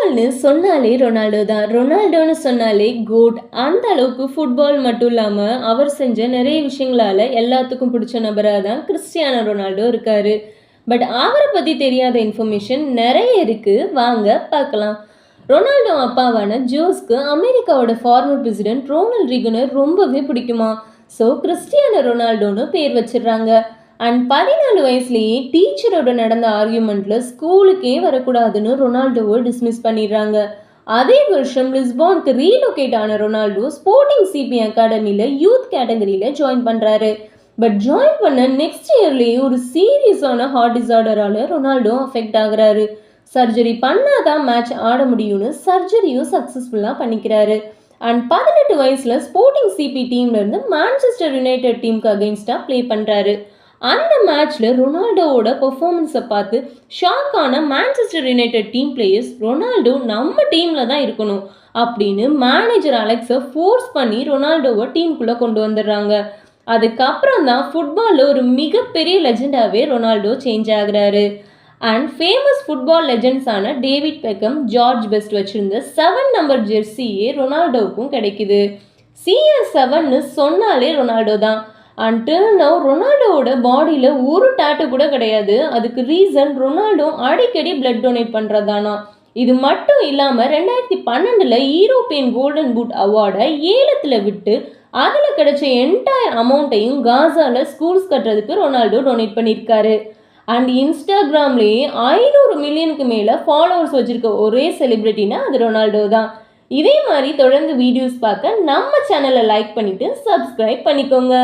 ஃபுட்பால்னு சொன்னாலே ரொனால்டோ தான். ரொனால்டோன்னு சொன்னாலே கோட். அந்த அளவுக்கு ஃபுட்பால் மட்டும் இல்லாமல் அவர் செஞ்ச நிறைய விஷயங்களால எல்லாத்துக்கும் பிடிச்ச நபராக தான் கிறிஸ்டியானோ ரொனால்டோ இருக்காரு. பட் அவரை பற்றி தெரியாத இன்ஃபர்மேஷன் நிறைய இருக்குது, வாங்க பார்க்கலாம். ரொனால்டோ அப்பாவான ஜோஸ்க்கு அமெரிக்காவோட ஃபார்மர் பிரசிடென்ட் ரோனால்ட் ரீகனை ரொம்பவே பிடிக்குமா. ஸோ கிறிஸ்டியானோ ரொனால்டோன்னு பேர் வச்சிடுறாங்க. அண்ட் 14 வயசுலேயே டீச்சரோட நடந்த ஆர்கியூமெண்ட்டில் ஸ்கூலுக்கே வரக்கூடாதுன்னு ரொனால்டோவை டிஸ்மிஸ் பண்ணிடுறாங்க. அதே வருஷம் லிஸ்பானுக்கு ரீலோகேட் ஆன ரொனால்டோ ஸ்போர்ட்டிங் சிபி அகாடமியில் யூத் கேட்டகரியில் ஜாயின் பண்ணுறாரு. பட் ஜாயின் பண்ண நெக்ஸ்ட் இயர்லேயே ஒரு சீரியஸான ஹார்ட் டிசார்டரால் ரொனால்டோ அஃபெக்ட் ஆகுறாரு. சர்ஜரி பண்ணாதான் மேட்ச் ஆட முடியும்னு சர்ஜரியும் சக்ஸஸ்ஃபுல்லாக பண்ணிக்கிறாரு. அண்ட் 18 வயசில் ஸ்போர்ட்டிங் சிபி டீம்லேருந்து மான்செஸ்டர் யுனைடெட் டீமுக்கு அகெயின்ஸ்டாக ப்ளே பண்ணுறாரு. அந்த மேட்ச்ல ரொனால்டோவோட பெர்ஃபார்மன்ஸை பார்த்து ஷாக்கான Manchester United team players Ronaldo நம்ம டீமில் தான் இருக்கணும் அப்படின்னு மேனேஜர் அலெக்ஸை ஃபோர்ஸ் பண்ணி ரொனால்டோவை டீமுக்குள்ளே கொண்டு வந்துடுறாங்க. அதுக்கப்புறம் தான் ஃபுட்பாலில் ஒரு மிகப்பெரிய லெஜெண்டாகவே ரொனால்டோ சேஞ்ச் ஆகுறாரு. அண்ட் ஃபேமஸ் ஃபுட்பால் லெஜெண்ட்ஸான டேவிட் பெக்கம், ஜார்ஜ் பெஸ்ட் வச்சுருந்த 7 நம்பர் ஜெர்சியே ரொனால்டோவுக்கும் கிடைக்குது. CR7ன்னு சொன்னாலே ரொனால்டோ தான். அண்டில் நவ் ரொனால்டோவோட பாடியில் ஒரு டாட்டு கூட கிடையாது. அதுக்கு ரீசன் ரொனால்டோ அடிக்கடி பிளட் டொனேட் பண்ணுறதானா. இது மட்டும் இல்லாமல் 2012 யூரோப்பியன் கோல்டன் பூட் அவார்டை ஏலத்தில் விட்டு அதில் கிடைச்ச என்டையர் அமௌண்ட்டையும் காசாவில் ஸ்கூல்ஸ் கட்டுறதுக்கு ரொனால்டோ டொனேட் பண்ணியிருக்காரு. அண்ட் இன்ஸ்டாகிராம்லேயே 500 மில்லியனுக்கு மேலே ஃபாலோவர்ஸ் வச்சுருக்க ஒரே செலிப்ரிட்டினா அது ரொனால்டோ தான். இதே மாதிரி தொடர்ந்து வீடியோஸ் பார்க்க நம்ம சேனலை லைக் பண்ணிவிட்டு சப்ஸ்கிரைப் பண்ணிக்கோங்க.